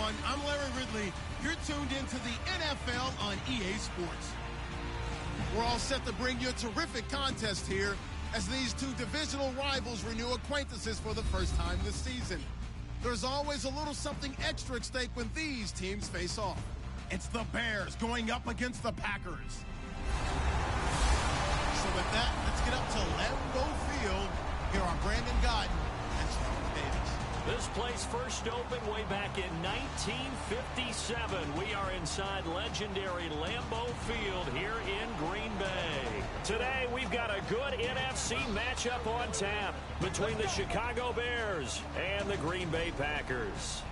everyone. I'm Larry Ridley. You're tuned into the NFL on EA Sports. We're all set to bring you a terrific contest here as these two divisional rivals renew acquaintances for the first time this season. There's always a little something extra at stake when these teams face off. It's the Bears going up against the Packers. So with that, let's get up to Lambeau Field. Here are Brandon Godden and Charles Davis. This place first opened way back in 1957. We are inside legendary Lambeau Field here in Green Bay. Today, we've got a good NFC matchup on tap between the Chicago Bears and the Green Bay Packers.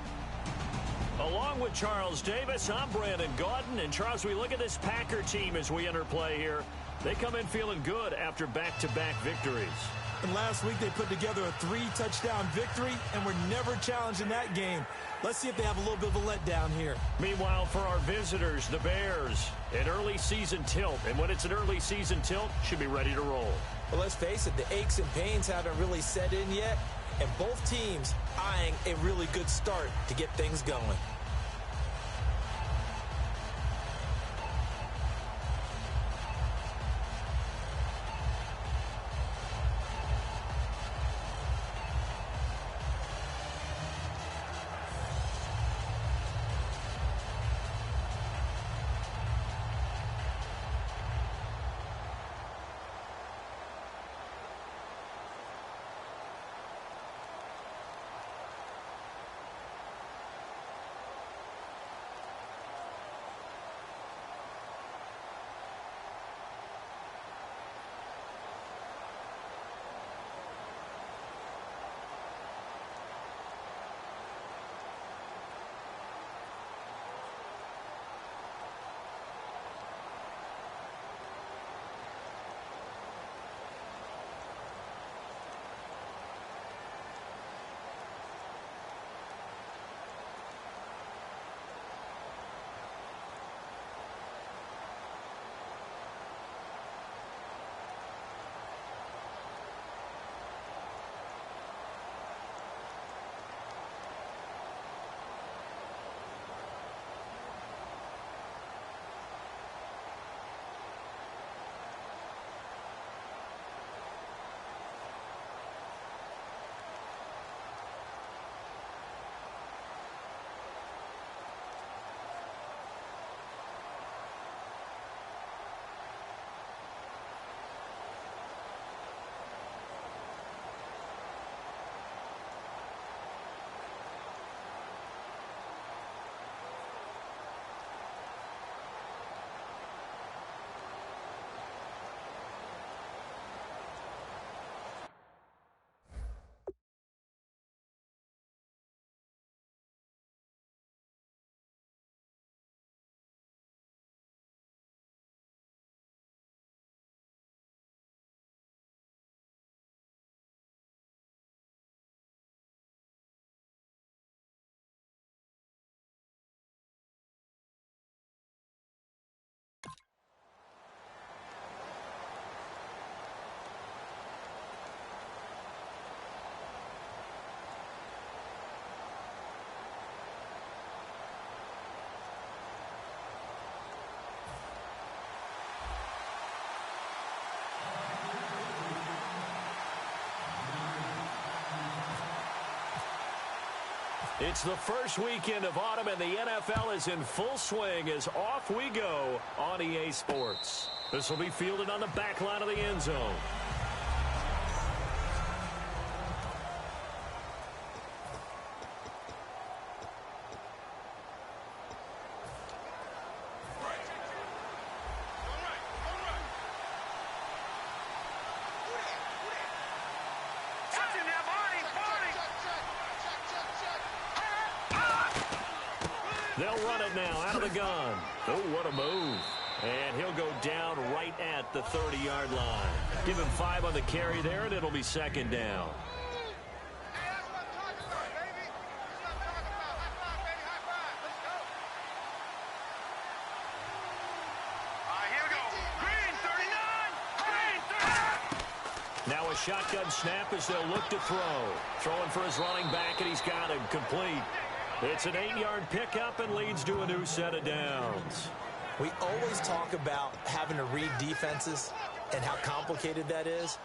Along with Charles Davis, I'm Brandon Gaudin. And Charles, we look at this Packer team as we enter play here. They come in feeling good after back-to-back victories. And last week they put together a 3-touchdown victory and were never challenged in that game. Let's see if they have a little bit of a letdown here. Meanwhile, for our visitors, the Bears, an early season tilt. And when it's an early season tilt, should be ready to roll. Well, let's face it, the aches and pains haven't really set in yet. And both teams eyeing a really good start to get things going. It's the first weekend of autumn, and the NFL is in full swing as off we go on EA Sports. This will be fielded on the back line of the end zone. They'll run it now out of the gun. Oh, what a move. And he'll go down right at the 30-yard line. Give him 5 on the carry there, and it'll be second down. Now a shotgun snap as they'll look to throw. Throwing for his running back, and he's got him complete. It's an 8-yard pickup and leads to a new set of downs. We always talk about having to read defenses and how complicated that is.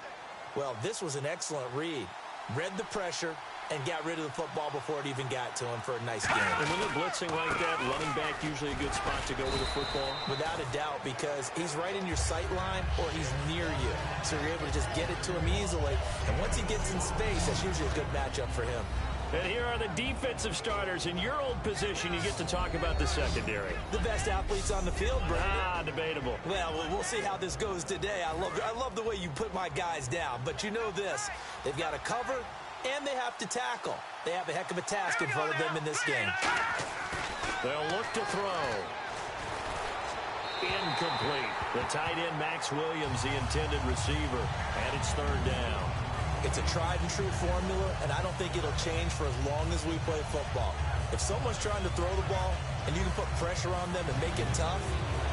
Well, this was an excellent read. Read the pressure and got rid of the football before it even got to him for a nice game. And when they're blitzing like that, running back usually a good spot to go with the football? Without a doubt, because he's right in your sight line or he's near you. So you're able to just get it to him easily. And once he gets in space, that's usually a good matchup for him. And here are the defensive starters. In your old position, you get to talk about the secondary. The best athletes on the field, Brandon. Debatable. Well, we'll see how this goes today. I love the way you put my guys down. But you know this. They've got to cover, and they have to tackle. They have a heck of a task in front of them in this game. They'll look to throw. Incomplete. The tight end, Max Williams, the intended receiver. And it's third down. It's a tried-and-true formula, and I don't think it'll change for as long as we play football. If someone's trying to throw the ball and you can put pressure on them and make it tough,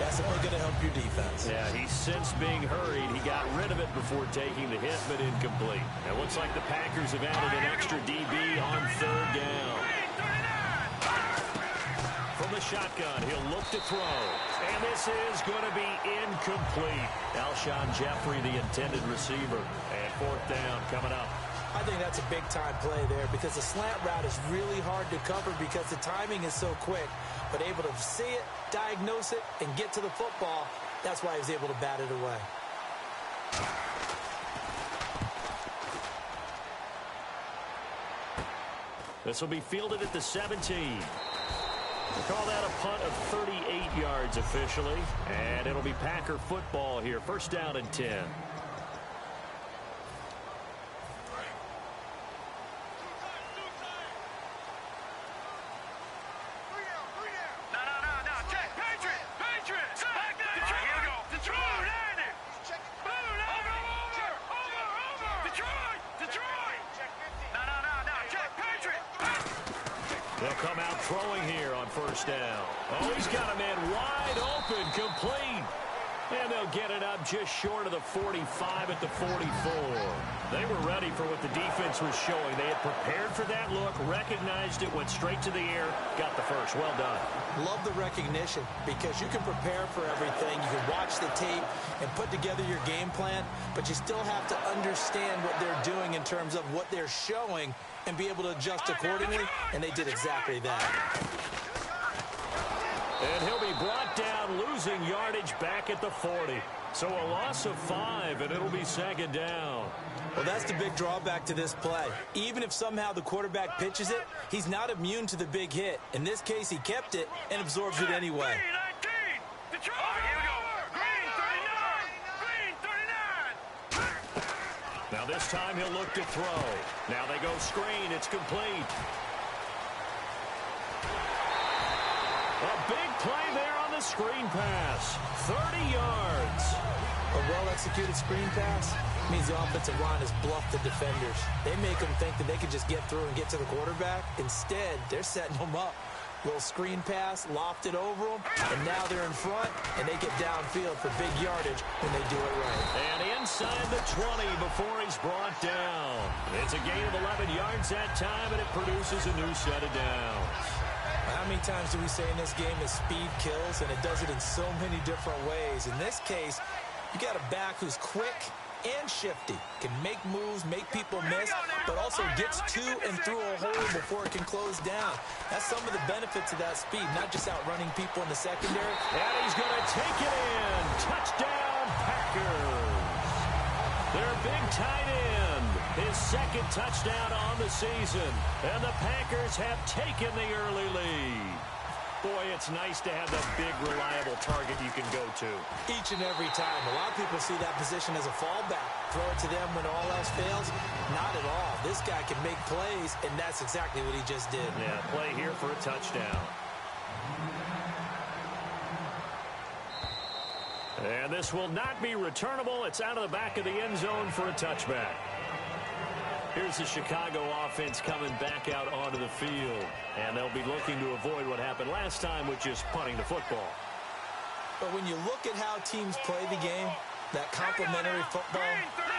that's only going to help your defense. Yeah, he's since being hurried. He got rid of it before taking the hit, but incomplete. It looks like the Packers have added an extra DB on third down. From the shotgun, he'll look to throw. And this is going to be incomplete. Alshon Jeffrey, the intended receiver. And fourth down coming up. I think that's a big-time play there because the slant route is really hard to cover because the timing is so quick. But able to see it, diagnose it, and get to the football, that's why he was able to bat it away. This will be fielded at the 17. We'll call that a punt of 38 yards officially. And it'll be Packer football here. First down and 10. They'll come out throwing here on first down. Oh, he's got a man wide open, complete. And they'll get it up just short of the 45 at the 44. They were ready for what the defense was showing. They had prepared for that look, recognized it, went straight to the air, got the first. Well done. Love the recognition because you can prepare for everything. You can watch the tape and put together your game plan, but you still have to understand what they're doing in terms of what they're showing and be able to adjust accordingly, and they did exactly that. And he'll be brought down, losing yardage back at the 40. So a loss of 5, and it'll be second down. Well, that's the big drawback to this play. Even if somehow the quarterback pitches it, he's not immune to the big hit. In this case, he kept it and absorbs it anyway. Now this time he'll look to throw. Now they go screen. It's complete. A big play there on the screen pass. 30 yards. A well-executed screen pass means the offensive line has bluffed the defenders. They make them think that they can just get through and get to the quarterback. Instead, they're setting them up. Little screen pass, lofted over them, and now they're in front, and they get downfield for big yardage when they do it right. And inside the 20 before he's brought down. It's a gain of 11 yards that time, and it produces a new set of downs. How many times do we say in this game that speed kills, and it does it in so many different ways? In this case, you got a back who's quick and shifty, can make moves, make people miss, but also gets to and through a hole before it can close down. That's some of the benefits of that speed, not just outrunning people in the secondary. And he's going to take it in. Touchdown, Packers. Their big tight end, his second touchdown on the season. And the Packers have taken the early lead. Boy, it's nice to have that big, reliable target you can go to. Each and every time. A lot of people see that position as a fallback. Throw it to them when all else fails. Not at all. This guy can make plays, and that's exactly what he just did. Yeah, play here for a touchdown. And this will not be returnable. It's out of the back of the end zone for a touchback. Here's the Chicago offense coming back out onto the field. And they'll be looking to avoid what happened last time, which is punting the football. But when you look at how teams play the game, that complementary football,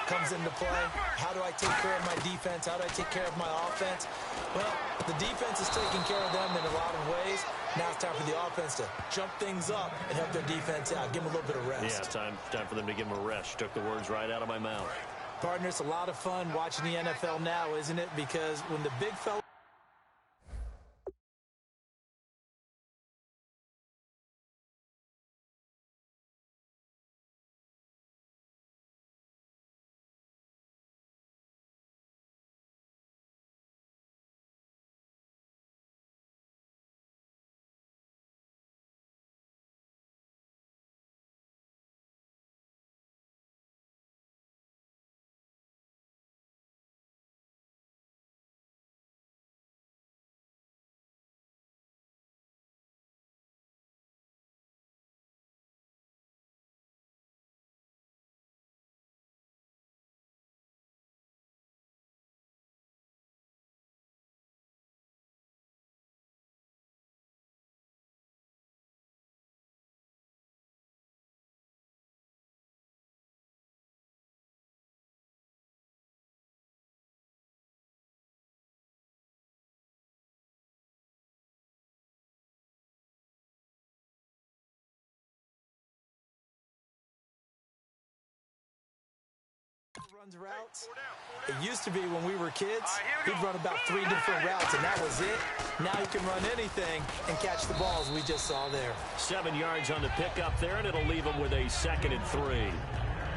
comes into play. How do I take care of my defense? How do I take care of my offense? Well, the defense is taking care of them in a lot of ways. Now it's time for the offense to jump things up and help their defense out. Give them a little bit of rest. Yeah, time for them to give them a rest. You took the words right out of my mouth. Partner, it's a lot of fun watching the NFL now, isn't it? Because when the big fella runs routes, it used to be when we were kids, he'd run about 3 different routes, and that was it. Now he can run anything and catch the balls we just saw there. 7 yards on the pickup there, and it'll leave him with a 2nd and 3.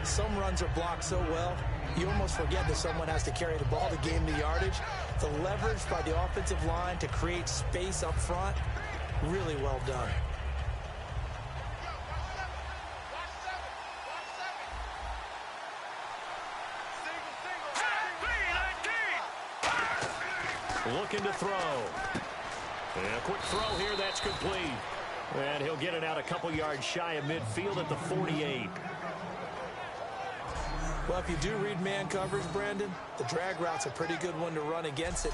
Some runs are blocked so well, you almost forget that someone has to carry the ball to gain the yardage. The leverage by the offensive line to create space up front, really well done. Looking to throw. And a quick throw here, that's complete. And he'll get it out a couple yards shy of midfield at the 48. Well, if you do read man coverage, Brandon, the drag route's a pretty good one to run against it.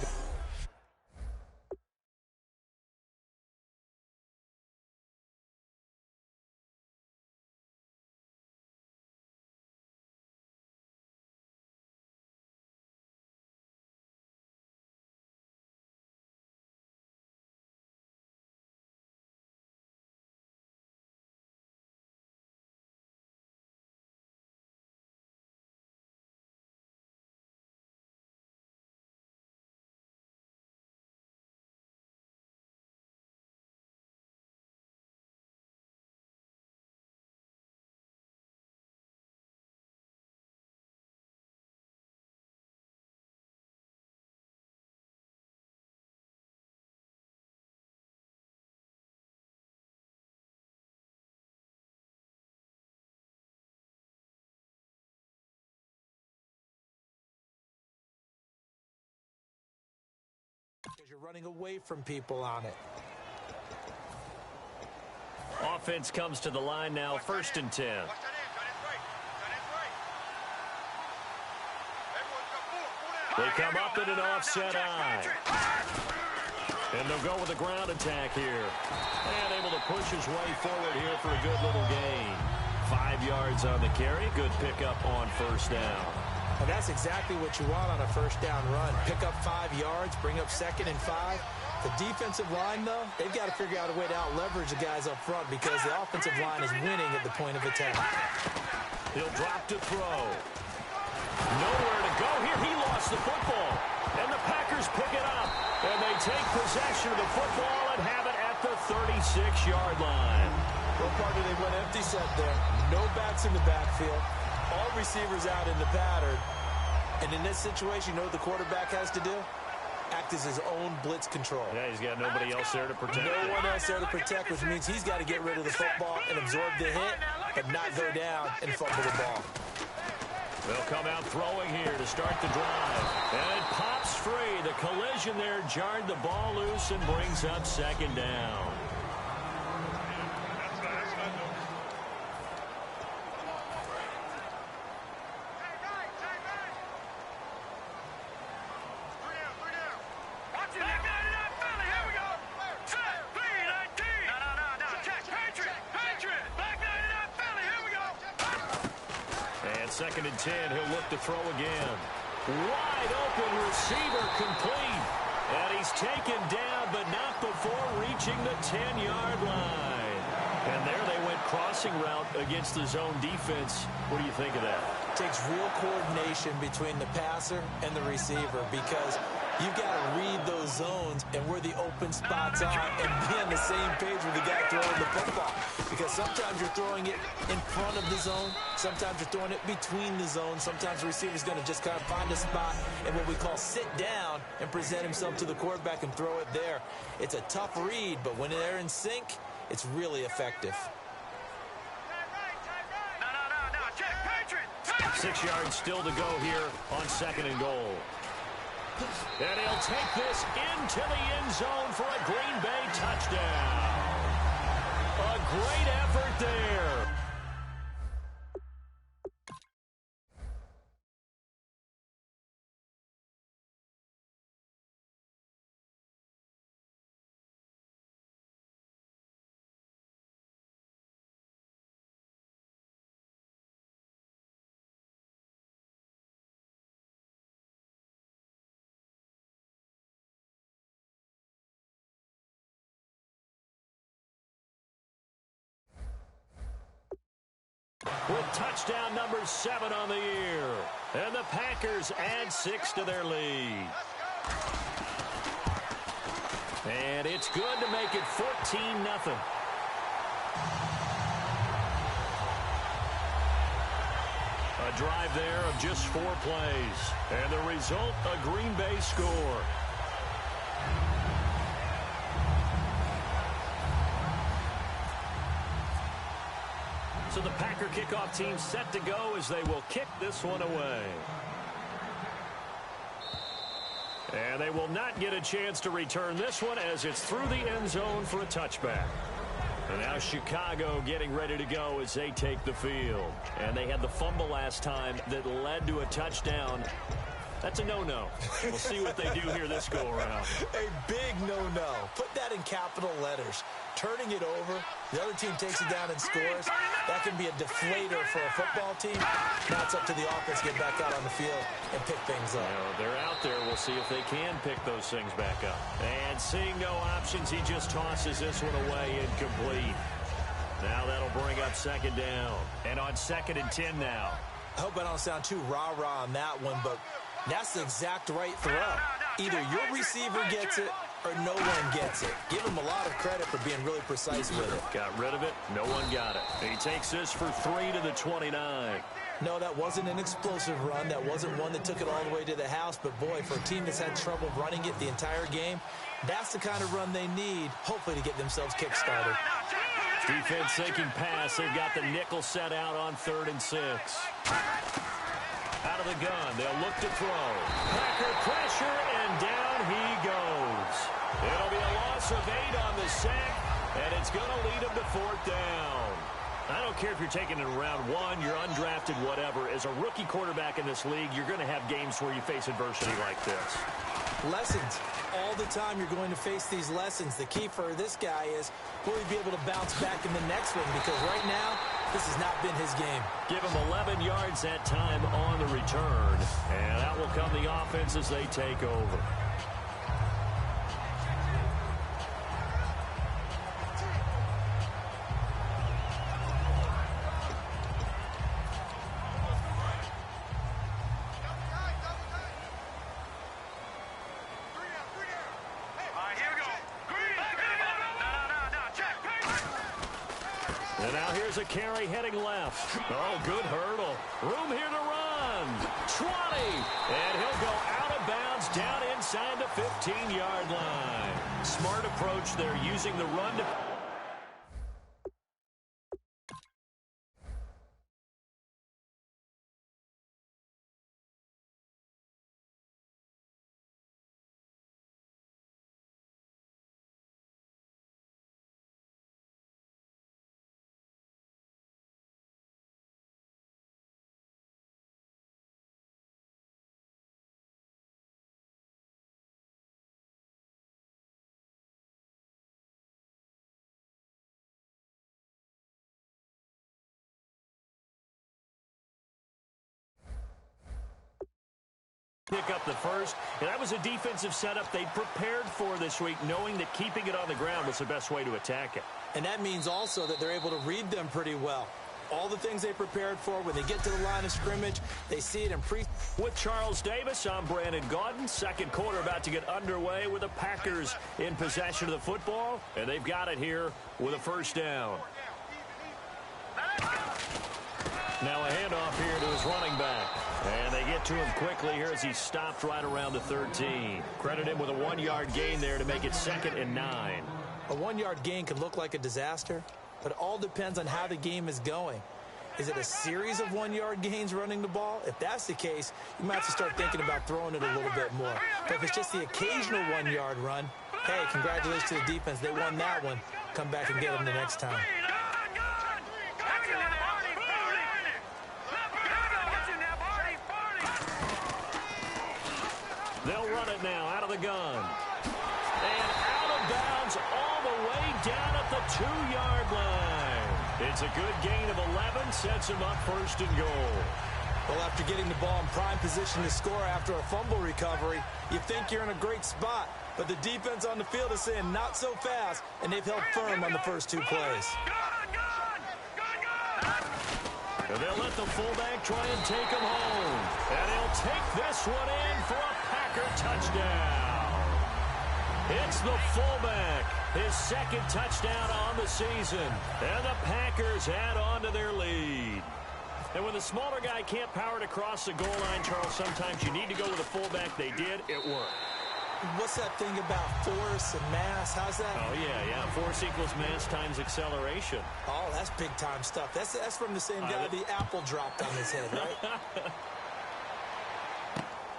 Because you're running away from people on it. Offense comes to the line now, 1st and 10. They come up in an offset eye. And they'll go with a ground attack here. And able to push his way forward here for a good little gain. 5 yards on the carry. Good pickup on 1st down. And that's exactly what you want on a 1st down run. Pick up 5 yards, bring up 2nd and 5. The defensive line, though, they've got to figure out a way to out-leverage the guys up front because the offensive line is winning at the point of attack. He'll drop to throw. Nowhere to go here. He lost the football. And the Packers pick it up. And they take possession of the football and have it at the 36-yard line. Well, partner, they went empty set there. No backs in the backfield. All receivers out in the pattern. And in this situation, you know what the quarterback has to do? Act as his own blitz control. Yeah, he's got nobody else there to protect. No one else there to protect, which means he's got to get rid of the football and absorb the hit, but not go down and fumble the ball. They'll come out throwing here to start the drive. And it pops free. The collision there jarred the ball loose and brings up 2nd down. 2nd and 10. He'll look to throw again. Wide open receiver complete. And he's taken down, but not before reaching the 10-yard line. And there they went crossing route against the zone defense. What do you think of that? It takes real coordination between the passer and the receiver because you've got to read those zones and where the open spots are and be on the same page with the guy throwing the football. Because sometimes you're throwing it in front of the zone. Sometimes you're throwing it between the zones. Sometimes the receiver's going to just kind of find a spot and what we call sit down and present himself to the quarterback and throw it there. It's a tough read, but when they're in sync, it's really effective. 6 yards still to go here on 2nd and goal. And he'll take this into the end zone for a Green Bay touchdown. A great effort there. With touchdown number 7 on the year. And the Packers add 6 to their lead. And it's good to make it 14-0. A drive there of just 4 plays. And the result, a Green Bay score. So the Packer kickoff team set to go as they will kick this one away. And they will not get a chance to return this one as it's through the end zone for a touchback. And now Chicago getting ready to go as they take the field. And they had the fumble last time that led to a touchdown. That's a no-no. We'll see what they do here this go-around. A big no-no. Put that in capital letters. Turning it over, the other team takes it down and scores. That can be a deflator for a football team. Now it's up to the offense to get back out on the field and pick things up. They're out there. We'll see if they can pick those things back up. And seeing no options, he just tosses this one away incomplete. Now that'll bring up 2nd down. And on 2nd and 10 now. I hope I don't sound too rah-rah on that one, but that's the exact right throw. Either your receiver gets it or no one gets it. Give him a lot of credit for being really precise with it. Got rid of it. No one got it. He takes this for 3 to the 29. No, that wasn't an explosive run. That wasn't one that took it all the way to the house. But, boy, for a team that's had trouble running it the entire game, that's the kind of run they need, hopefully, to get themselves kick-started. Defense thinking pass. They've got the nickel set out on 3rd and 6. Out of the gun. They'll look to throw. Packer pressure, and down he goes. It'll be a loss of 8 on the sack, and it's going to lead him to 4th down. I don't care if you're taking it in round 1, you're undrafted, whatever. As a rookie quarterback in this league, you're going to have games where you face adversity like this. Lessons. All the time you're going to face these lessons. The key for this guy is, will he be able to bounce back in the next one? Because right now, this has not been his game. Give him 11 yards that time on the return. And out will come the offense as they take over. And now here's a carry heading left. Oh, good hurdle. Room here to run. 20. And he'll go out of bounds down inside the 15-yard line. Smart approach there, using the run to... pick up the first. And that was a defensive setup they prepared for this week, knowing that keeping it on the ground was the best way to attack it. And that means also that they're able to read them pretty well. All the things they prepared for, when they get to the line of scrimmage, they see it in With Charles Davis, I'm Brandon Gaudin. Second quarter about to get underway with the Packers in possession of the football. And they've got it here with a first down. Now a handoff here to his running back. And they get to him quickly here as he stopped right around the 13. Credit him with a 1-yard gain there to make it 2nd and 9. A 1-yard gain could look like a disaster, but it all depends on how the game is going. Is it a series of 1-yard gains running the ball? If that's the case, you might have to start thinking about throwing it a little bit more. But if it's just the occasional 1-yard run, hey, congratulations to the defense. They won that one. Come back and get them the next time. They'll run it now out of the gun. And out of bounds all the way down at the 2-yard line. It's a good gain of 11, sets him up 1st and goal. Well, after getting the ball in prime position to score after a fumble recovery, you think you're in a great spot. But the defense on the field is saying not so fast, and they've held firm on the first 2 plays. And they'll let the fullback try and take him home. And he'll take this one in for a Packer touchdown. It's the fullback, his 2nd touchdown on the season. And the Packers add on to their lead. And when the smaller guy can't power it across the goal line, Charles, sometimes you need to go with a fullback. They did. It worked. What's that thing about force and mass? How's that? Oh, yeah. Force equals mass times acceleration. Oh, that's big-time stuff. That's from the same guy the apple dropped on his head, right?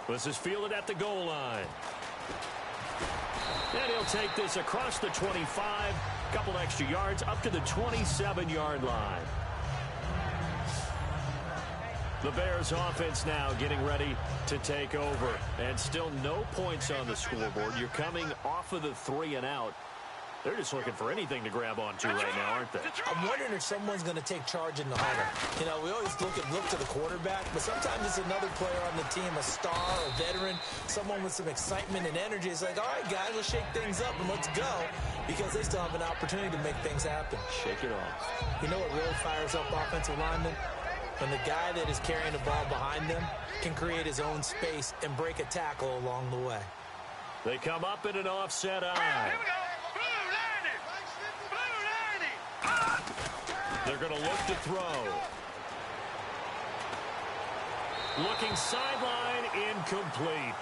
This is fielded at the goal line. And he'll take this across the 25, couple extra yards, up to the 27-yard line. The Bears offense now getting ready to take over. And still no points on the scoreboard. You're coming off of the 3 and out. They're just looking for anything to grab onto right now, aren't they? I'm wondering if someone's going to take charge in the huddle. You know, we always look to the quarterback, but sometimes it's another player on the team, a star, a veteran, someone with some excitement and energy. It's like, all right, guys, let's shake things up and let's go, because they still have an opportunity to make things happen. Shake it off. You know what really fires up offensive linemen? When the guy that is carrying the ball behind them can create his own space and break a tackle along the way. They come up in an offset eye. They're going to look to throw. Looking sideline, incomplete.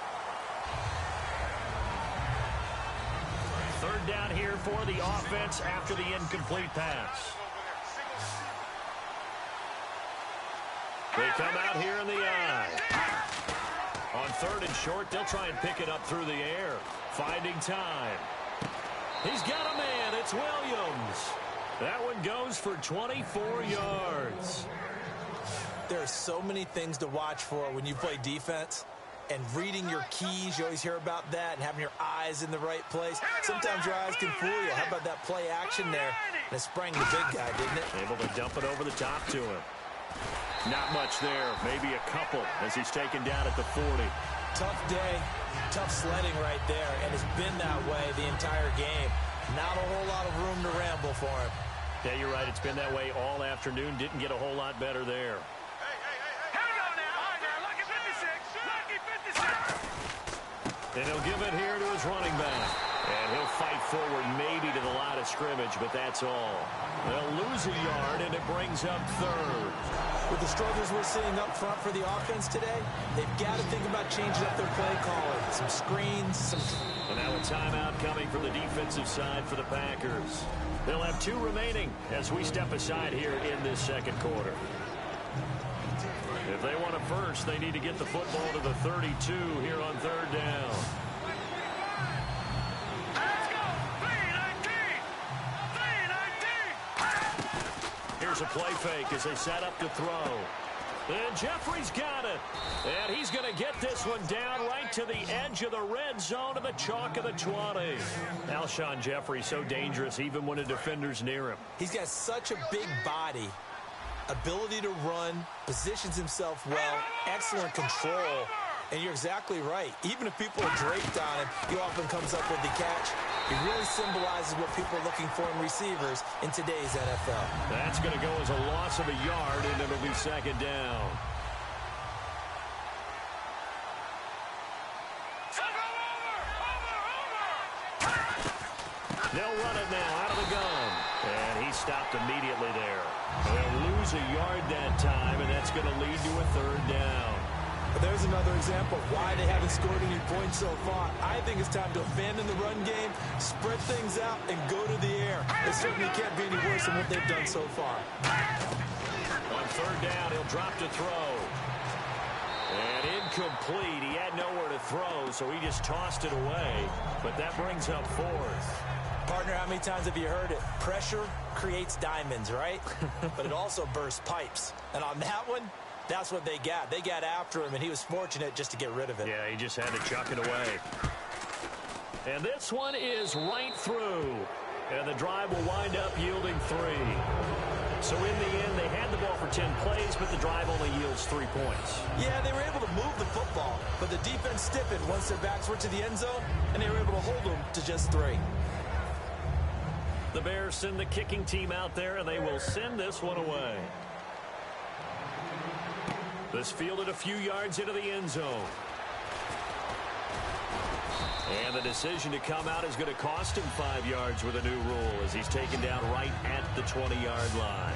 3rd down here for the offense after the incomplete pass. They come out here in the eye. On 3rd and short, they'll try and pick it up through the air. Finding time. He's got a man. It's Williams. That one goes for 24 yards. There are so many things to watch for when you play defense. And reading your keys, you always hear about that, and having your eyes in the right place. Sometimes your eyes can fool you. How about that play action there? And it sprang the big guy, didn't it? Able to dump it over the top to him. Not much there. Maybe a couple as he's taken down at the 40. Tough day, tough sledding right there, and it's been that way the entire game. Not a whole lot of room to ramble for him. Yeah, you're right. It's been that way all afternoon. Didn't get a whole lot better there. And he'll give it here to his running back. And he'll fight forward maybe to the line of scrimmage, but that's all. They'll lose a yard, and it brings up 3rd. With the struggles we're seeing up front for the offense today, they've got to think about changing up their play calling. Some screens, some... And now a timeout coming from the defensive side for the Packers. They'll have 2 remaining as we step aside here in this 2nd quarter. If they want a first, they need to get the football to the 32 here on 3rd down. Let's go! 3-19! Here's a play fake as they set up to throw. And Jeffrey's got it. And he's going to get this one down right to the edge of the red zone of the chalk of the 20. Alshon Jeffrey so dangerous even when a defender's near him. He's got such a big body, ability to run, positions himself well, excellent control. And you're exactly right. Even if people are draped on him, he often comes up with the catch. He really symbolizes what people are looking for in receivers in today's NFL. That's going to go as a loss of a yard, and it'll be second down. They'll run it now out of the gun. And he stopped immediately there. They'll lose a yard that time, and that's going to lead to a third down. But there's another example of why they haven't scored any points so far. I think it's time to abandon the run game, spread things out, and go to the air. It certainly can't be any worse than what they've done so far. On third down, he'll drop to throw. And incomplete. He had nowhere to throw, so he just tossed it away. But that brings up fourth. Partner, how many times have you heard it? Pressure creates diamonds, right? But it also bursts pipes. And on that one, that's what they got. They got after him, and he was fortunate just to get rid of it. Yeah, he just had to chuck it away. And this one is right through. And the drive will wind up yielding 3. So in the end, they had the ball for 10 plays, but the drive only yields 3 points. Yeah, they were able to move the football, but the defense stiffened once their backs were to the end zone, and they were able to hold them to just 3. The Bears send the kicking team out there, and they will send this one away. This fielded a few yards into the end zone. And the decision to come out is going to cost him 5 yards with a new rule as he's taken down right at the 20-yard line.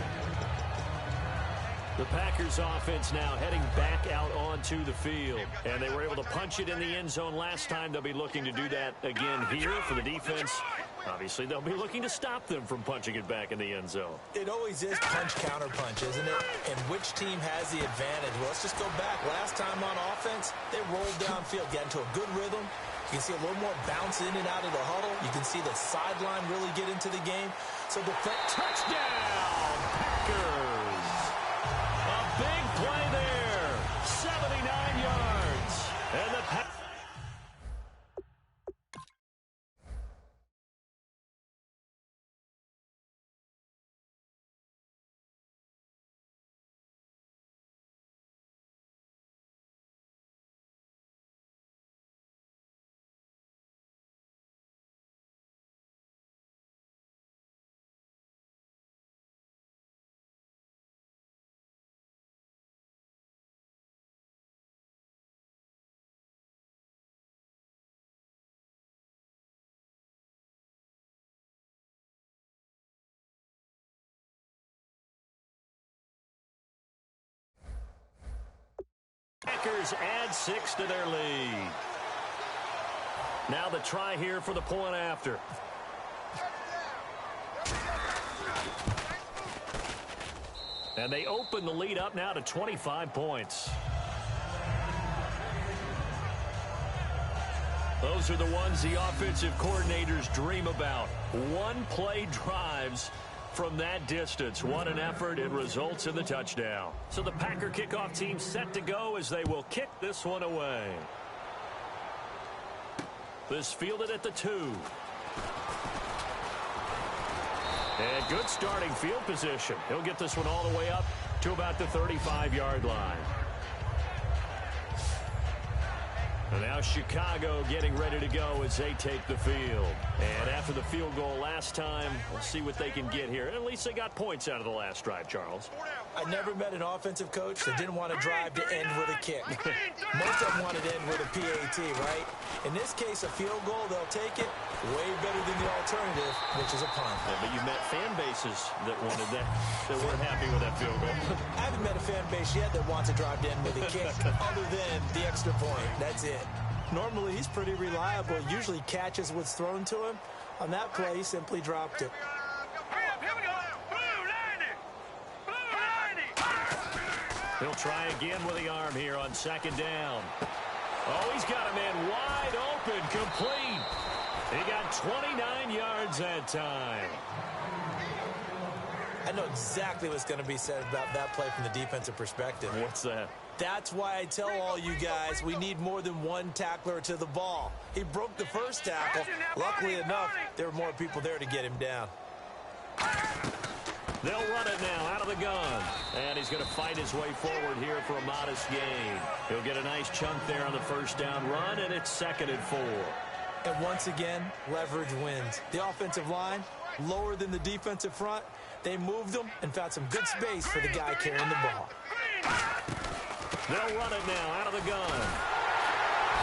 The Packers offense now heading back out onto the field. And they were able to punch it in the end zone last time. They'll be looking to do that again here for the defense. Obviously, they'll be looking to stop them from punching it back in the end zone. It always is punch-counter-punch, isn't it? And which team has the advantage? Well, let's just go back. Last time on offense, they rolled downfield, get into a good rhythm. You can see a little more bounce in and out of the huddle. You can see the sideline really get into the game. So the touchdown, Packers. A big play there. 79 yards. And the Packers. Packers add 6 to their lead. Now the try here for the point after. And they open the lead up now to 25 points. Those are the ones the offensive coordinators dream about. One-play drives from that distance. What an effort. It results in the touchdown. So the Packer kickoff team set to go as they will kick this one away. This fielded at the 2. And good starting field position. He'll get this one all the way up to about the 35-yard line. And now Chicago getting ready to go as they take the field. And after the field goal last time, we'll see what they can get here. At least they got points out of the last drive, Charles. I never met an offensive coach that didn't want to drive to end with a kick. Most of them wanted to end with a PAT, right? In this case, a field goal, they'll take it way better than the alternative, which is a punt. Yeah, but you met fan bases that wanted that weren't happy with that field goal. I haven't met a fan base yet that wants to drive to end with a kick other than the extra point. That's it. Normally, he's pretty reliable. Usually catches what's thrown to him. On that play, he simply dropped it. He'll try again with the arm here on second down. Oh, he's got a man wide open, complete. He got 29 yards that time. I know exactly what's going to be said about that play from the defensive perspective. What's that? That's why I tell all you guys we need more than one tackler to the ball. He broke the first tackle. Luckily enough, there were more people there to get him down. They'll run it now out of the gun. And he's going to fight his way forward here for a modest gain. He'll get a nice chunk there on the first down run, and it's 2nd and 4. And once again, leverage wins. The offensive line, lower than the defensive front. They moved them and found some good space for the guy carrying the ball. They'll run it now out of the gun.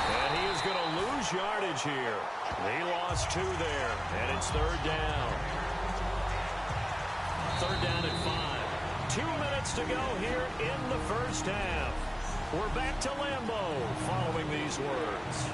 And he is going to lose yardage here. He lost 2 there, and it's 3rd down. 3rd down and 5. 2 minutes to go here in the first half. We're back to Lambeau following these words.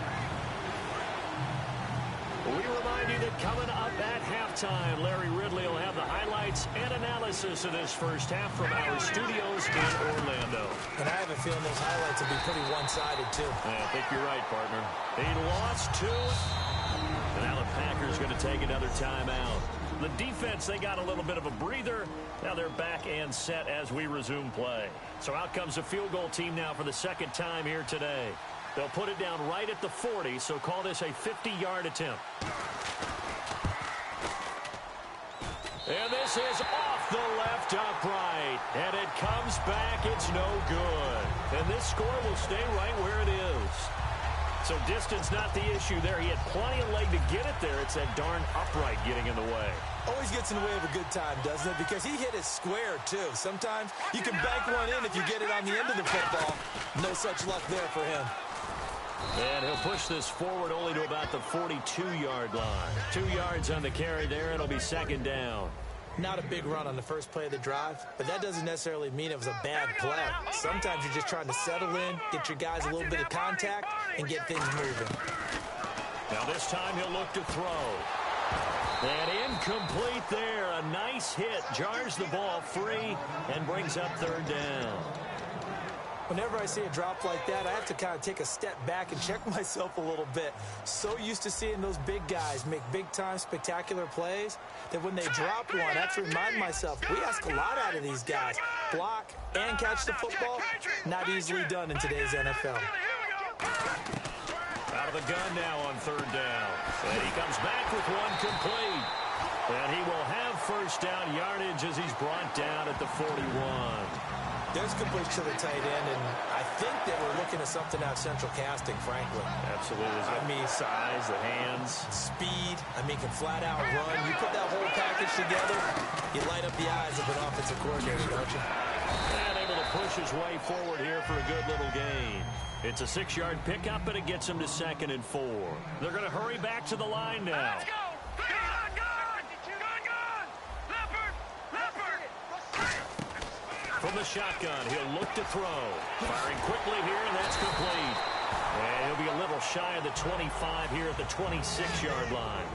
We remind you that coming up at halftime, Larry Ridley will have the highlights and analysis of this first half from our studios in Orlando. And I have a feeling those highlights will be pretty one-sided, too. I think you're right, partner. He lost 2, and now the Packers going to take another timeout. The defense, they got a little bit of a breather. Now they're back and set as we resume play. So out comes the field goal team now for the 2nd time here today. They'll put it down right at the 40, so call this a 50-yard attempt. And this is off the left upright. And it comes back. It's no good. And this score will stay right where it is. So distance not the issue there. He had plenty of leg to get it there. It's that darn upright getting in the way. Always gets in the way of a good time, doesn't it? Because he hit it square, too. Sometimes you can bank one in if you get it on the end of the football. No such luck there for him. And he'll push this forward only to about the 42-yard line. 2 yards on the carry there. It'll be 2nd down. Not a big run on the first play of the drive, but that doesn't necessarily mean it was a bad play. Sometimes you're just trying to settle in, get your guys a little bit of contact, and get things moving. Now this time he'll look to throw. And incomplete there. A nice hit. Jars the ball free and brings up 3rd down. Whenever I see a drop like that, I have to kind of take a step back and check myself a little bit. So used to seeing those big guys make big-time spectacular plays that when they drop one, I have to remind myself, we ask a lot out of these guys. Block and catch the football, not easily done in today's NFL. Out of the gun now on 3rd down. And he comes back with one complete. And he will have first down yardage as he's brought down at the 41. There's completion to the tight end, and I think that we're looking at something out of central casting, frankly. Absolutely. I mean, size, the hands. Speed. I mean, can flat out run. You put that whole package together, you light up the eyes of an offensive coordinator, don't you? And able to push his way forward here for a good little gain. It's a 6-yard pickup, and it gets him to 2nd and 4. They're going to hurry back to the line now. Let's go! From the shotgun, he'll look to throw. Firing quickly here, and that's complete. And he'll be a little shy of the 25 here at the 26-yard line.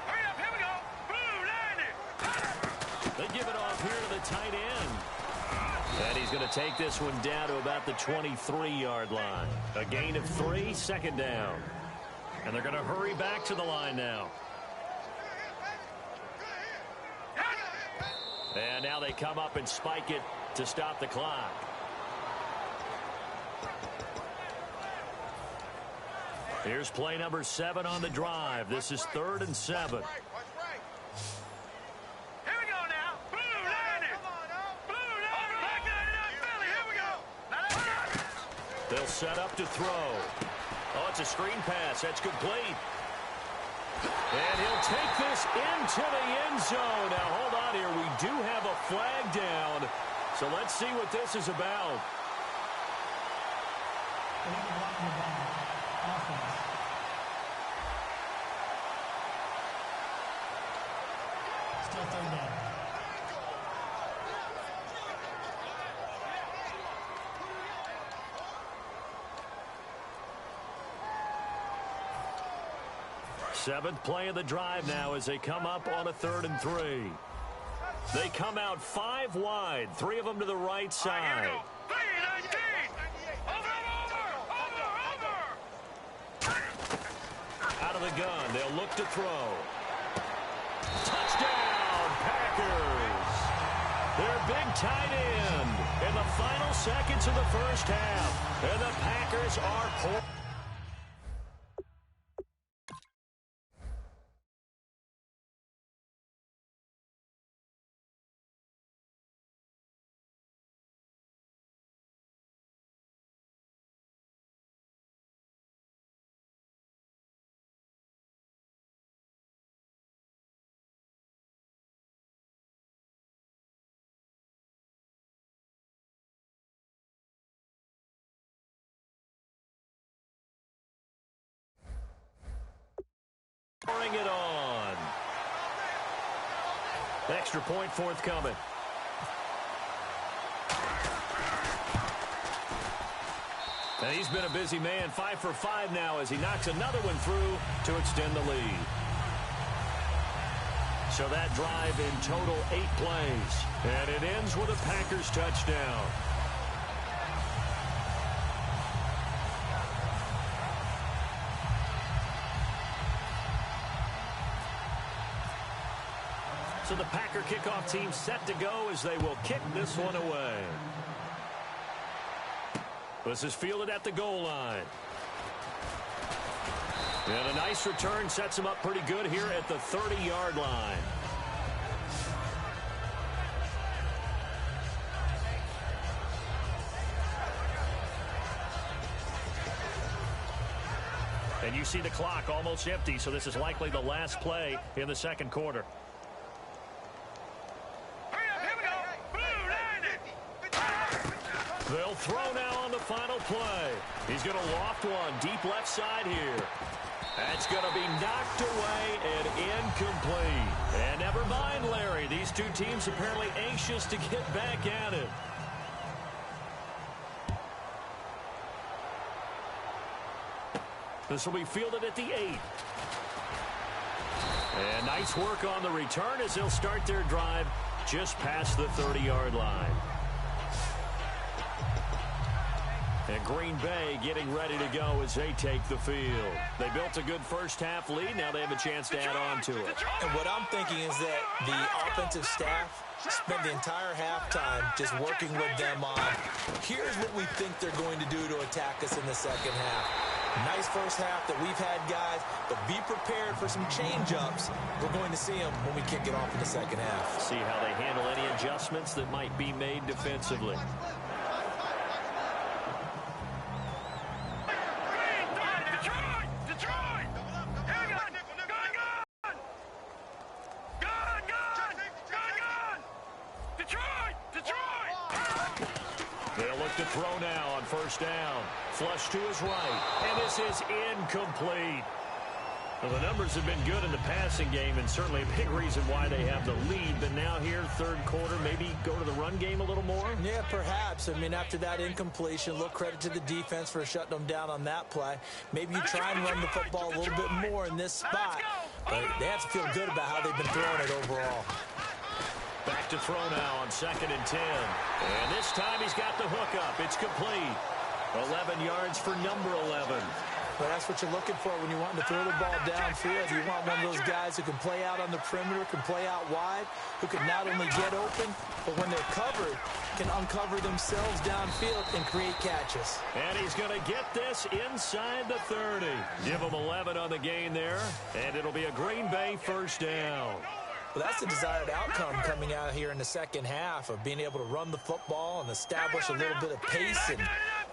Hurry up, here we go. Blue, line it. They give it off here to the tight end. And he's going to take this one down to about the 23-yard line. A gain of 3, 2nd down. And they're going to hurry back to the line now. And now they come up and spike it to stop the clock. Here's play number 7 on the drive. This is 3rd and 7. Here we go now. Blue, line it. Blue, line it. Back line it up, Philly. Here we go. They'll set up to throw. Oh, it's a screen pass. That's complete. And he'll take this into the end zone. Now, hold on here. We do have a flag down. So let's see what this is about. Still 3rd down. Seventh play of the drive now as they come up on a 3rd and 3. They come out 5 wide, 3 of them to the right side. Out of the gun, they'll look to throw. Touchdown, Packers! Their big tight end in the final seconds of the first half. And the Packers are Bring it on. Extra point forthcoming. And he's been a busy man, 5 for 5 now as he knocks another one through to extend the lead. So that drive in total 8 plays. And it ends with a Packers touchdown. So the Packer kickoff team set to go as they will kick this one away. This is fielded at the goal line. And a nice return sets him up pretty good here at the 30-yard line. And you see the clock almost empty, so this is likely the last play in the second quarter. They'll throw now on the final play. He's going to loft one deep left side here. That's going to be knocked away and incomplete. And never mind, Larry. These two teams apparently anxious to get back at it. This will be fielded at the 8. And nice work on the return as they'll start their drive just past the 30-yard line. And Green Bay getting ready to go as they take the field. They built a good first-half lead. Now they have a chance to add on to it. And what I'm thinking is that the offensive staff spent the entire halftime just working with them on, here's what we think they're going to do to attack us in the second half. Nice first half that we've had, guys, but be prepared for some change-ups. We're going to see them when we kick it off in the second half. See how they handle any adjustments that might be made defensively. To throw now on first down. Flush to his right. And this is incomplete. Well, the numbers have been good in the passing game and certainly a big reason why they have the lead. But now here, third quarter, maybe go to the run game a little more? Yeah, perhaps. I mean, after that incompletion, look, credit to the defense for shutting them down on that play. Maybe you try and run the football a little bit more in this spot. But they have to feel good about how they've been throwing it overall. Back to throw now on 2nd and 10. And this time he's got the hook up. It's complete. 11 yards for number 11. Well, that's what you're looking for when you're wanting to throw the ball downfield. You want one of those guys who can play out on the perimeter, can play out wide, who can not only get open, but when they're covered, can uncover themselves downfield and create catches. And he's going to get this inside the 30. Give him 11 on the gain there, and it'll be a Green Bay first down. Well, that's the desired outcome coming out here in the second half of being able to run the football and establish a little bit of pace and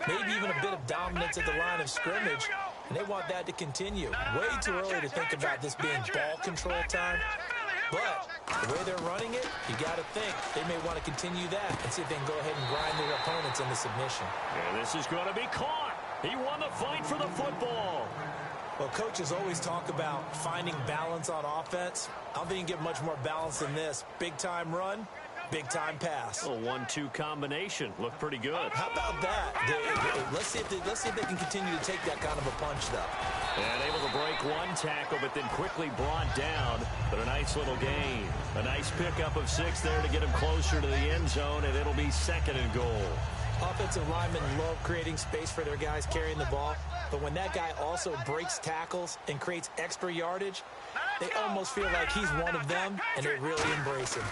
maybe even a bit of dominance at the line of scrimmage. And they want that to continue. Way too early to think about this being ball control time. But the way they're running it, you got to think they may want to continue that and see if they can go ahead and grind their opponents into submission. And this is going to be caught. He won the fight for the football. Well, coaches always talk about finding balance on offense. I don't think you can get much more balance than this. Big-time run, big-time pass. A 1-2 combination. Looked pretty good. How about that? Let's see if they can continue to take that kind of a punch, though. And able to break one tackle, but then quickly brought down. But a nice little gain. A nice pickup of 6 there to get him closer to the end zone, and it'll be 2nd and goal. Offensive linemen love creating space for their guys carrying the ball. But when that guy also breaks tackles and creates extra yardage, they almost feel like he's one of them, and they really embrace him.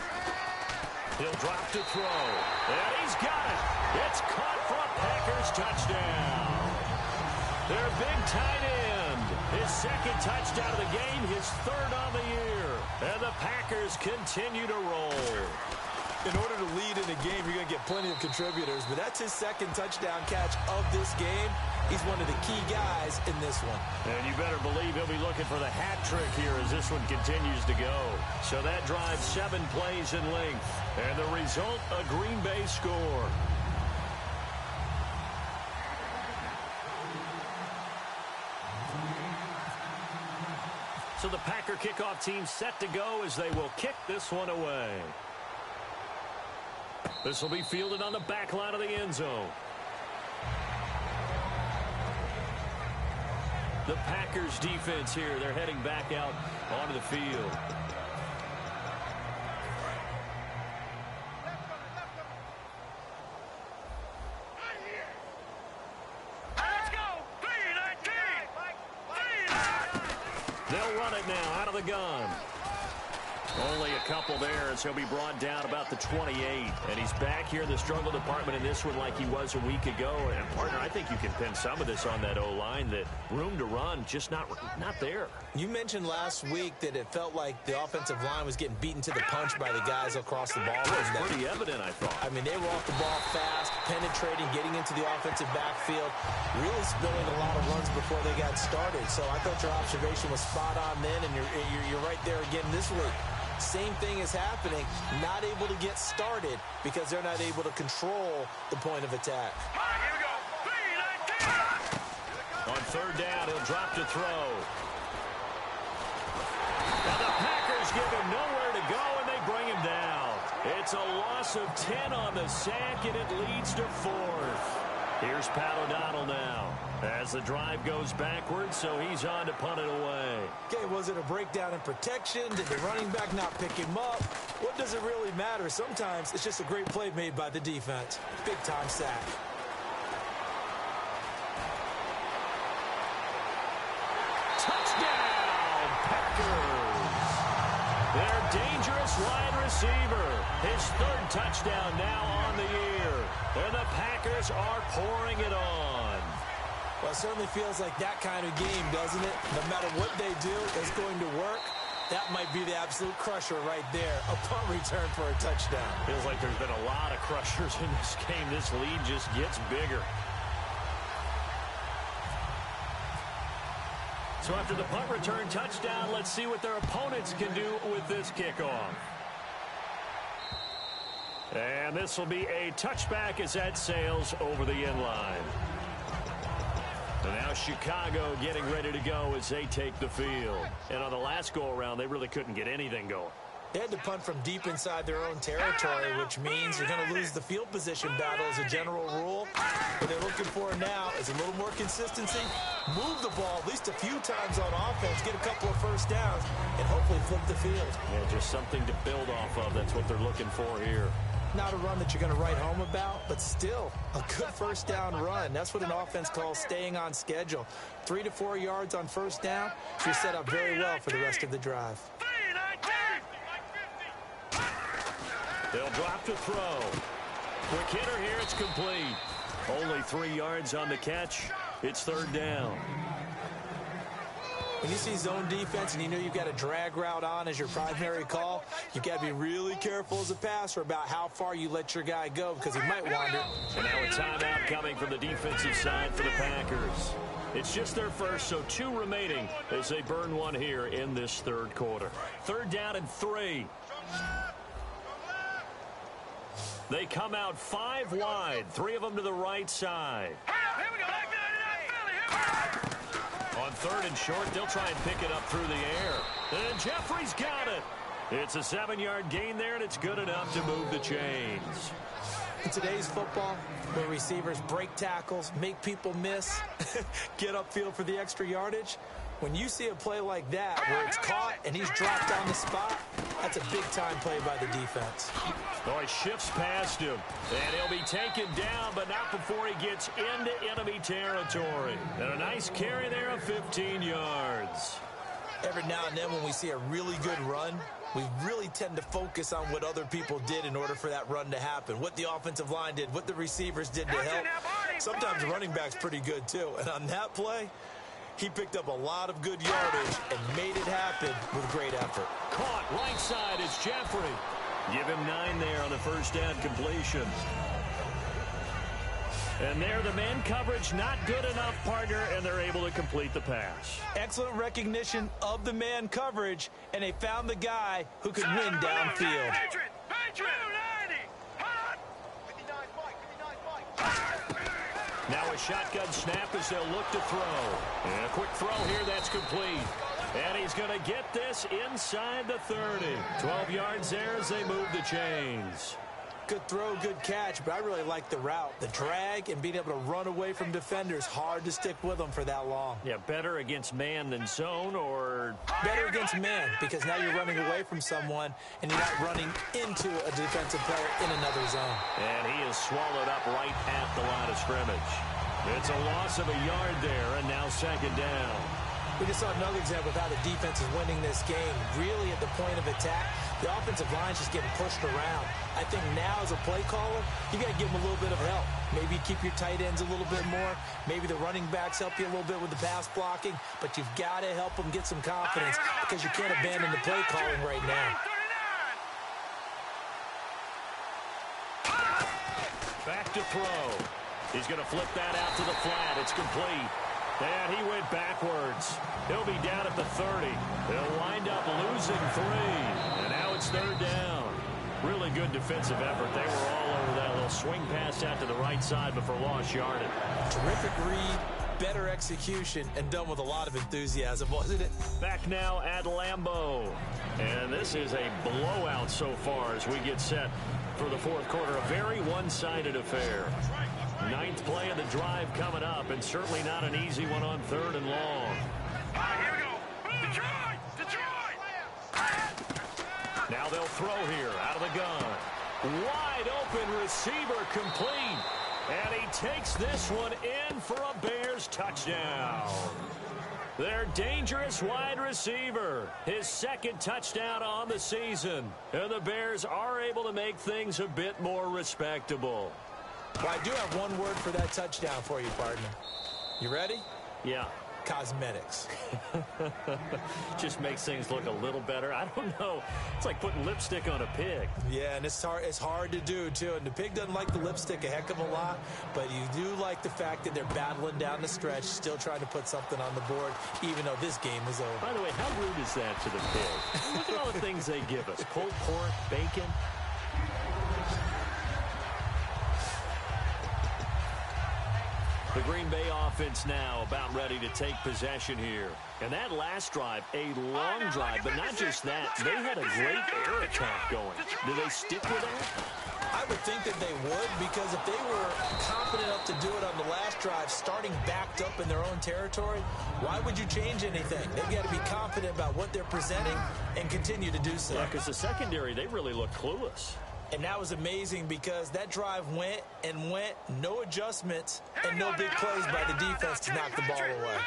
He'll drop to throw. And he's got it. It's caught for a Packers touchdown. Their big tight end. His 2nd touchdown of the game, his 3rd on the year. And the Packers continue to roll. In order to lead in a game, you're going to get plenty of contributors, but that's his 2nd touchdown catch of this game. He's one of the key guys in this one. And you better believe he'll be looking for the hat trick here as this one continues to go. So that drives 7 plays in length. And the result, a Green Bay score. So the Packers kickoff team set to go as they will kick this one away. This will be fielded on the back line of the end zone. The Packers defense here. They're heading back out onto the field. Let's go. 3-19. They'll run it now out of the gun. Only a couple there as he'll be brought down about the 28. And he's back here in the struggle department in this one like he was a week ago. And, partner, I think you can pin some of this on that O-line, that room to run just not there. You mentioned last week that it felt like the offensive line was getting beaten to the punch by the guys across the ball. It was pretty evident, I thought. I mean, they were off the ball fast, penetrating, getting into the offensive backfield, really spilling a lot of runs before they got started. So I thought your observation was spot on then, and you're right there again this week. Same thing is happening, not able to get started because they're not able to control the point of attack. All right, here we go. 3-19. On third down, he'll drop to throw. Now the Packers give him nowhere to go, and they bring him down. It's a loss of 10 on the sack, and it leads to 4th. Here's Pat O'Donnell now as the drive goes backwards, so he's on to punt it away. Okay, was it a breakdown in protection? Did the running back not pick him up? What does it really matter? Sometimes it's just a great play made by the defense. Big-time sack. Touchdown, Packers! Their dangerous wide receiver. His 3rd touchdown now on the year. And the Packers are pouring it on. Well, it certainly feels like that kind of game, doesn't it? No matter what they do, it's going to work. That might be the absolute crusher right there. A punt return for a touchdown. Feels like there's been a lot of crushers in this game. This lead just gets bigger. So after the punt return touchdown, let's see what their opponents can do with this kickoff. And this will be a touchback as that sails over the end line. And now Chicago getting ready to go as they take the field. And on the last go-around, they really couldn't get anything going. They had to punt from deep inside their own territory, which means you're going to lose the field position battle as a general rule. What they're looking for now is a little more consistency, move the ball at least a few times on offense, get a couple of first downs, and hopefully flip the field. Yeah, just something to build off of. That's what they're looking for here. Not a run that you're going to write home about, but still a good first down run. That's what an offense calls staying on schedule. 3 to 4 yards on first down, you're set up very well for the rest of the drive. 3-19. They'll drop to throw. Quick hitter here, it's complete. Only 3 yards on the catch. It's 3rd down. When you see zone defense and you know you've got a drag route on as your primary call, you've got to be really careful as a passer about how far you let your guy go because he might wander. And now a timeout coming from the defensive side for the Packers. It's just their first, so 2 remaining as they burn one here in this 3rd quarter. 3rd down and 3. They come out 5 wide, 3 of them to the right side. Here we go. On 3rd and short, they'll try and pick it up through the air. And Jeffrey's got it. It's a 7-yard gain there, and it's good enough to move the chains. In today's football, where receivers break tackles, make people miss, get upfield for the extra yardage, when you see a play like that where it's caught and he's dropped on the spot, that's a big-time play by the defense. Oh, he shifts past him, and he'll be taken down, but not before he gets into enemy territory. And a nice carry there of 15 yards. Every now and then when we see a really good run, we really tend to focus on what other people did in order for that run to happen, what the offensive line did, what the receivers did to help. Sometimes the running back's pretty good, too. And on that play, he picked up a lot of good yardage and made it happen with great effort. Caught right side is Jeffrey. Give him 9 there on the first down completion. And there, the man coverage not good enough, partner, and they're able to complete the pass. Excellent recognition of the man coverage, and they found the guy who could win downfield. Now a shotgun snap as they'll look to throw. And a quick throw here, that's complete. And he's going to get this inside the 30. 12 yards there as they move the chains. Good throw, good catch, but I really like the route. The drag and being able to run away from defenders, hard to stick with them for that long. Yeah, better against man than zone, or better against man, because now you're running away from someone and you're not running into a defensive player in another zone. And he is swallowed up right at the line of scrimmage. It's a loss of a yard there, and now second down. We just saw another example of how the defense is winning this game. Really at the point of attack, the offensive line's just getting pushed around. I think now as a play caller, you got to give them a little bit of help. Maybe keep your tight ends a little bit more. Maybe the running backs help you a little bit with the pass blocking. But you've got to help them get some confidence because you can't abandon the play calling right now. Back to throw. He's going to flip that out to the flat. It's complete. And he went backwards. He'll be down at the 30. They'll wind up losing 3. And now it's third down. Really good defensive effort. They were all over that little swing pass out to the right side, but for lost yardage. Terrific read, better execution, and done with a lot of enthusiasm, wasn't it? Back now at Lambeau. And this is a blowout so far as we get set for the fourth quarter. A very one-sided affair. 9th play of the drive coming up, and certainly not an easy one on 3rd and long. Here we go. Detroit! Detroit! Now they'll throw here out of the gun. Wide open receiver complete. And he takes this one in for a Bears touchdown. Their dangerous wide receiver. His 2nd touchdown on the season. And the Bears are able to make things a bit more respectable. Well, I do have one word for that touchdown for you, partner. You ready? Yeah. Cosmetics. Just makes things look a little better. I don't know. It's like putting lipstick on a pig. Yeah, and it's hard to do, too. And the pig doesn't like the lipstick a heck of a lot, but you do like the fact that they're battling down the stretch, still trying to put something on the board, even though this game is over. By the way, how rude is that to the pig? Look at all the things they give us. Pulled pork, bacon. The Green Bay offense now about ready to take possession here. And that last drive, a long drive, but not just that. They had a great air attack going. Do they stick with that? I would think that they would, because if they were confident enough to do it on the last drive, starting backed up in their own territory, why would you change anything? They've got to be confident about what they're presenting and continue to do so. Yeah, because the secondary, they really look clueless. And that was amazing because that drive went and went, no adjustments, and no big plays by the defense to knock the ball away.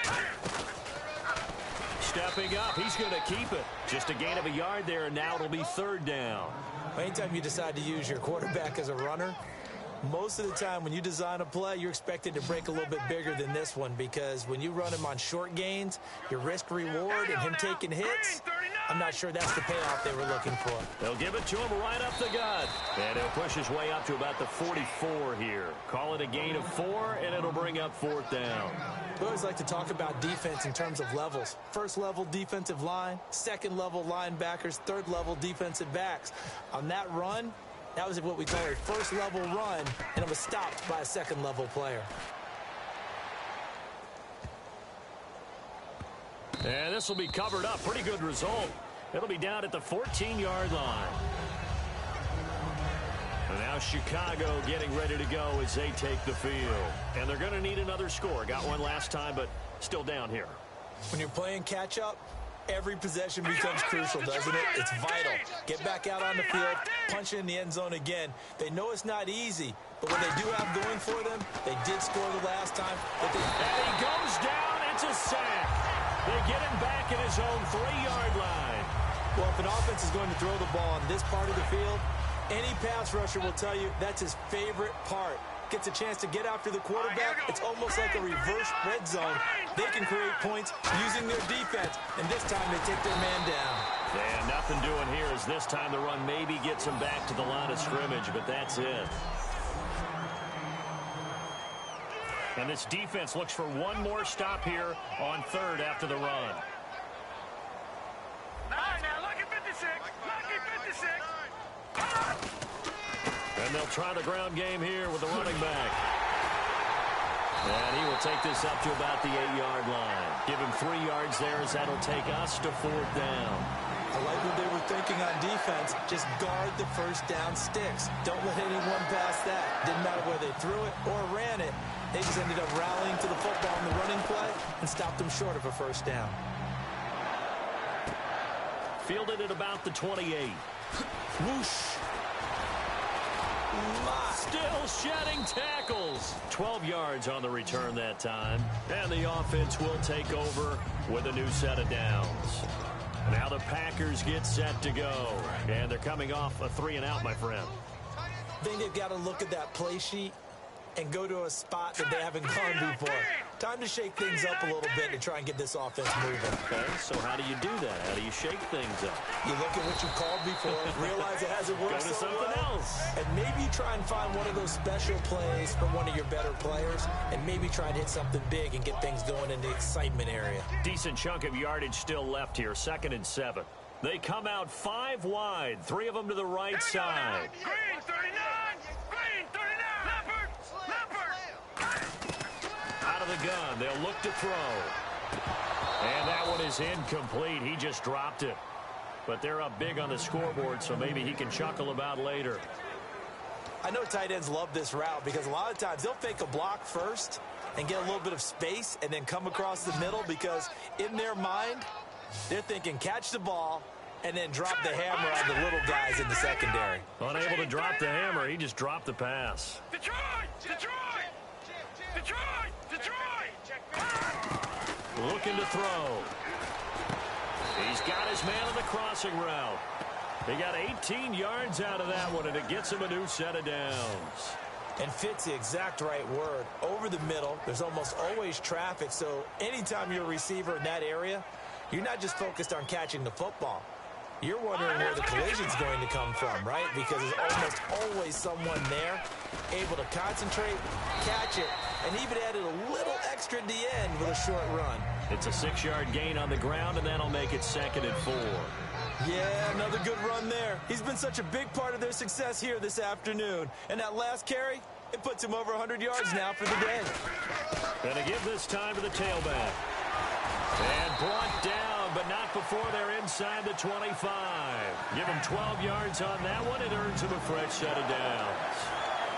Stepping up, he's going to keep it. Just a gain of a yard there, and now it'll be 3rd down. Anytime you decide to use your quarterback as a runner, most of the time when you design a play, you're expected to break a little bit bigger than this one, because when you run him on short gains, your risk-reward and him taking hits, I'm not sure that's the payoff they were looking for. They'll give it to him right up the gut. And he'll push his way up to about the 44 here. Call it a gain of 4, and it'll bring up 4th down. We always like to talk about defense in terms of levels. 1st level defensive line, 2nd level linebackers, 3rd level defensive backs. On that run, that was what we call a 1st level run, and it was stopped by a 2nd level player. And this will be covered up. Pretty good result. It'll be down at the 14-yard line. And now Chicago getting ready to go as they take the field. And they're going to need another score. Got one last time, but still down here. When you're playing catch-up, every possession becomes crucial, doesn't it? It's vital. Get back out on the field, punch in the end zone again. They know it's not easy, but what they do have going for them, they did score the last time. And he goes down. It's a sack. They get him back at his own 3-yard line. Well, if an offense is going to throw the ball on this part of the field, any pass rusher will tell you that's his favorite part. Gets a chance to get after the quarterback. It's almost like a reverse red zone. They can create points using their defense, and this time they take their man down. And nothing doing here as this time the run maybe gets him back to the line of scrimmage, but that's it. And this defense looks for one more stop here on 3rd after the run. All right, now, lucky 56. Lucky 56. And they'll try the ground game here with the running back. And he will take this up to about the 8-yard line. Give him 3 yards there as that'll take us to 4th down. I like what they were thinking on defense. Just guard the first down sticks. Don't let anyone pass that. Didn't matter whether they threw it or ran it. They just ended up rallying to the football in the running play and stopped them short of a first down. Fielded at about the 28. Whoosh. Still shedding tackles. 12 yards on the return that time. And the offense will take over with a new set of downs. Now the Packers get set to go. And they're coming off a 3-and-out, my friend. I think they've got to look at that play sheet and go to a spot that they haven't gone before. Time to shake things up a little bit to try and get this offense moving. Okay, so how do you do that? How do you shake things up? You look at what you called before, realize it hasn't worked Go to so something well, else. and maybe you try and find one of those special plays from one of your better players, and maybe try and hit something big and get things going in the excitement area. Decent chunk of yardage still left here, 2nd and 7. They come out 5 wide, 3 of them to the right side. Green 39! Green 39! Leopard! Leopard! Out of the gun, they'll look to throw. And that one is incomplete. He just dropped it. But they're up big on the scoreboard, so maybe he can chuckle about later. I know tight ends love this route because a lot of times they'll fake a block first and get a little bit of space and then come across the middle because in their mind, they're thinking catch the ball and then drop the hammer on the little guys in the secondary. Unable to drop the hammer, he just dropped the pass. Detroit! Detroit! Detroit! Detroit! Looking to throw. He's got his man on the crossing route. He got 18 yards out of that one, and it gets him a new set of downs. And fits the exact right word. Over the middle, there's almost always traffic, so anytime you're a receiver in that area, you're not just focused on catching the football. You're wondering where the collision's going to come from, right? Because there's almost always someone there able to concentrate, catch it, and even added a little extra at the end with a short run. It's a 6-yard gain on the ground, and that'll make it 2nd and 4. Yeah, another good run there. He's been such a big part of their success here this afternoon. And that last carry, it puts him over 100 yards now for the day. Gonna give this time to the tailback. And brought down, but not before they're inside the 25. Give him 12 yards on that one. It earns him a fresh set of downs.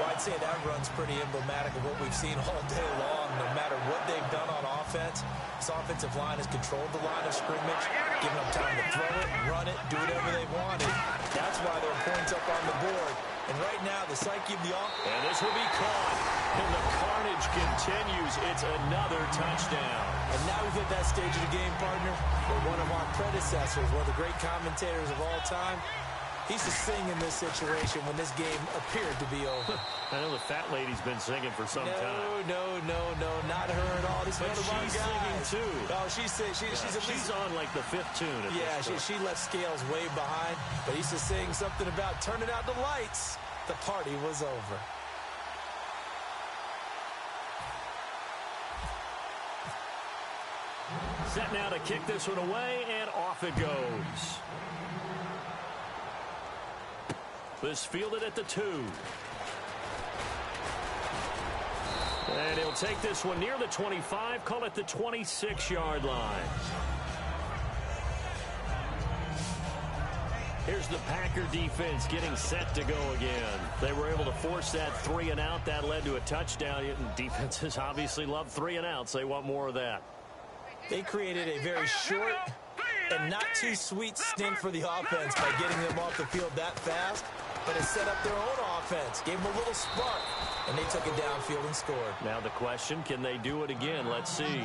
Well, I'd say that run's pretty emblematic of what we've seen all day long. No matter what they've done on offense, this offensive line has controlled the line of scrimmage, given them time to throw it, run it, do whatever they wanted. That's why there are points up on the board. And right now, the psyche of the offense. And this will be caught. And the carnage continues. It's another touchdown. And now we've hit that stage of the game, partner, where one of our predecessors, one of the great commentators of all time, he used to sing in this situation when this game appeared to be over. I know the fat lady's been singing for some time. No, not her at all. This But is one of our she's guys. singing too. No, she's at She's least on like the 5th tune at yeah, this point. she left Scales way behind, but he used to sing something about turning out the lights. The party was over. Set now to kick this one away, and off it goes. This fielded at the 2. And he'll take this one near the 25, call it the 26-yard line. Here's the Packer defense getting set to go again. They were able to force that 3-and-out. That led to a touchdown. And defenses obviously love 3-and-outs. They want more of that. They created a very short and not too sweet stint for the offense by getting them off the field that fast, but it set up their own offense, gave them a little spark, and they took it downfield and scored. Now the question, can they do it again? Let's see.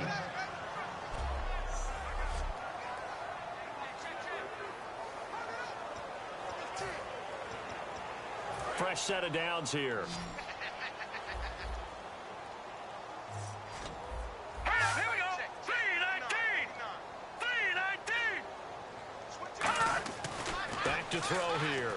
Fresh set of downs here. Here we go. 319. 319. Back to throw here.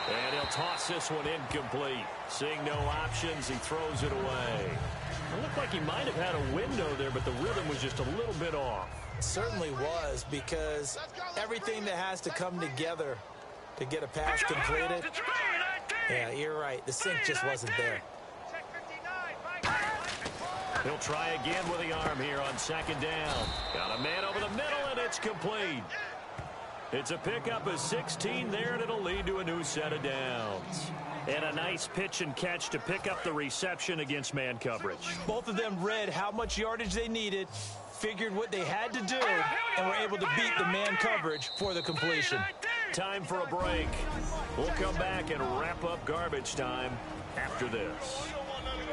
And he'll toss this one incomplete. Seeing no options, he throws it away. It looked like he might have had a window there, but the rhythm was just a little bit off. It certainly was, because everything that has to come together to get a pass completed, yeah, you're right. The sync just wasn't there. Check 59. He'll try again with the arm here on second down. Got a man over the middle, and it's complete. It's a pickup of 16 there, and it'll lead to a new set of downs. And a nice pitch and catch to pick up the reception against man coverage. Both of them read how much yardage they needed, figured what they had to do, and were able to beat the man coverage for the completion. Time for a break. We'll come back and wrap up garbage time after this.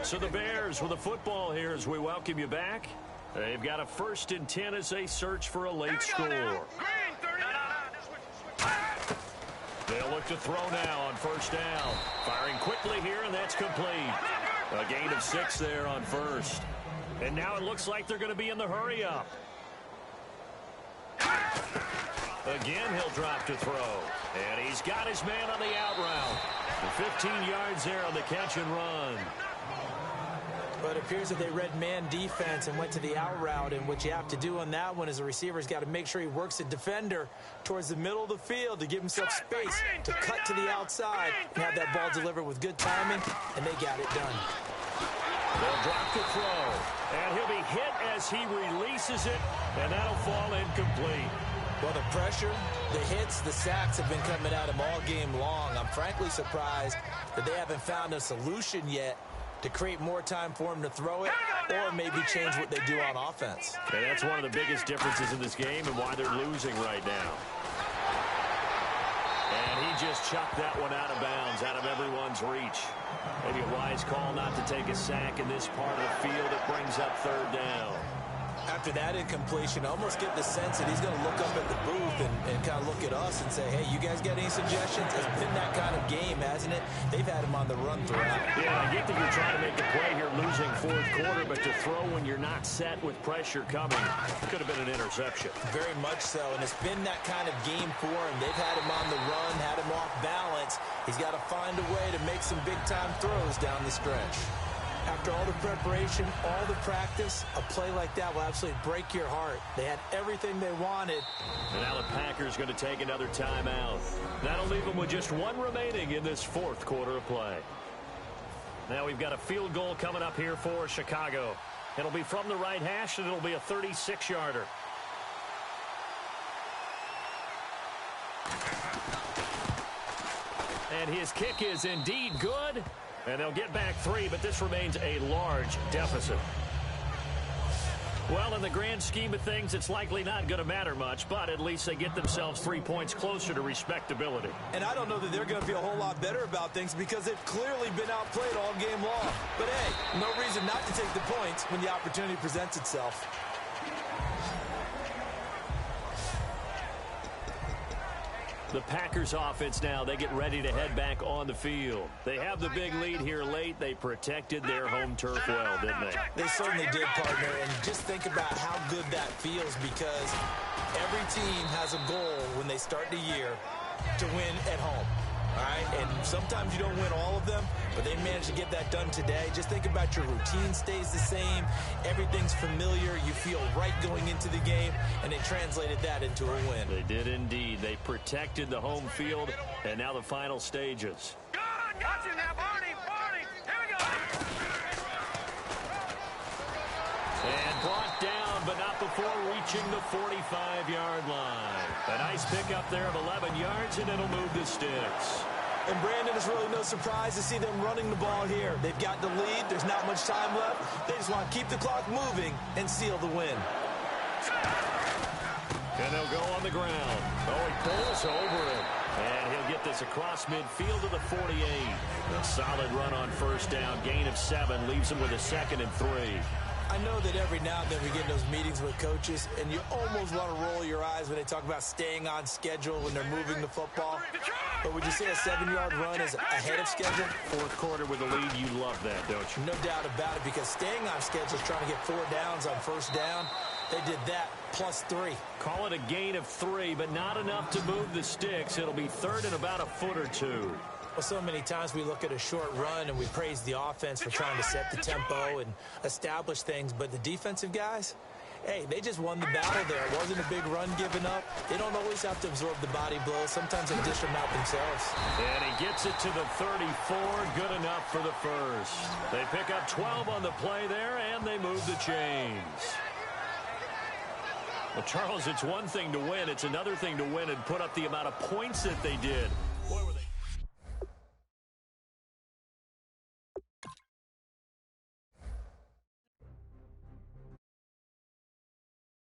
So the Bears with the football here as we welcome you back. They've got a 1st and 10 as they search for a late score. They'll look to throw now on 1st down. Firing quickly here, and that's complete. A gain of 6 there on 1st. And now it looks like they're going to be in the hurry-up. Again, he'll drop to throw. And he's got his man on the out route. The 15 yards there on the catch and run. But it appears that they read man defense and went to the out route. And what you have to do on that one is the receiver's got to make sure he works the defender towards the middle of the field to give himself space to cut to the outside and have that ball delivered with good timing, and they got it done. They'll drop to throw, and he'll be hit as he releases it, and that'll fall incomplete. Well, the pressure, the hits, the sacks have been coming at him all game long. I'm frankly surprised that they haven't found a solution yet to create more time for him to throw it or maybe change what they do on offense. And that's one of the biggest differences in this game and why they're losing right now. And he just chucked that one out of bounds, out of everyone's reach. Maybe a wise call not to take a sack in this part of the field. It brings up 3rd down. After that incompletion, I almost get the sense that he's going to look up at the booth and kind of look at us and say, hey, you guys got any suggestions? It's been that kind of game, hasn't it? They've had him on the run throughout. Yeah, I get that you're trying to make a play here losing 4th quarter, but to throw when you're not set with pressure coming could have been an interception. Very much so, and it's been that kind of game for him. They've had him on the run, had him off balance. He's got to find a way to make some big-time throws down the stretch. After all the preparation, all the practice, a play like that will absolutely break your heart. They had everything they wanted. And now the Packers going to take another timeout. That'll leave them with just 1 remaining in this 4th quarter of play. Now we've got a field goal coming up here for Chicago. It'll be from the right hash, and it'll be a 36-yarder. And his kick is indeed good. And they'll get back 3, but this remains a large deficit. Well, in the grand scheme of things, it's likely not going to matter much, but at least they get themselves 3 points closer to respectability. And I don't know that they're going to feel a whole lot better about things because they've clearly been outplayed all game long. But, hey, no reason not to take the points when the opportunity presents itself. The Packers offense now, they get ready to head back on the field. They have the big lead here late. They protected their home turf well, didn't they? They certainly did, partner. And just think about how good that feels because every team has a goal when they start the year to win at home. All right, and sometimes you don't win all of them, but they managed to get that done today. Just think about your routine stays the same. Everything's familiar. You feel right going into the game, and they translated that into a win. They did indeed. They protected the home field, and now the final stages. Got you now, Barney. Here we go. And brought down, but not before reaching the 45-yard line. A nice pickup there of 11 yards, and it'll move the sticks. And Brandon, it's really no surprise to see them running the ball here. They've got the lead. There's not much time left. They just want to keep the clock moving and seal the win. And they'll go on the ground. Oh, he pulls over it. And he'll get this across midfield to the 48. A solid run on 1st down. Gain of 7 leaves him with a 2nd and 3. I know that every now and then we get in those meetings with coaches, and you almost want to roll your eyes when they talk about staying on schedule when they're moving the football. But would you say a 7-yard run is ahead of schedule? 4th quarter with the lead, you love that, don't you? No doubt about it, because staying on schedule is trying to get 4 downs on 1st down. They did that, plus 3. Call it a gain of 3, but not enough to move the sticks. It'll be 3rd and about a foot or 2. Well, so many times we look at a short run and we praise the offense for trying to set the tempo and establish things, but the defensive guys, Hey, they just won the battle there. It wasn't a big run given up. They don't always have to absorb the body blows. Sometimes they dish them out themselves. And he gets it to the 34. Good enough for the first. They pick up 12 on the play there, and they move the chains. Well, Charles, it's one thing to win. It's another thing to win and put up the amount of points that they did.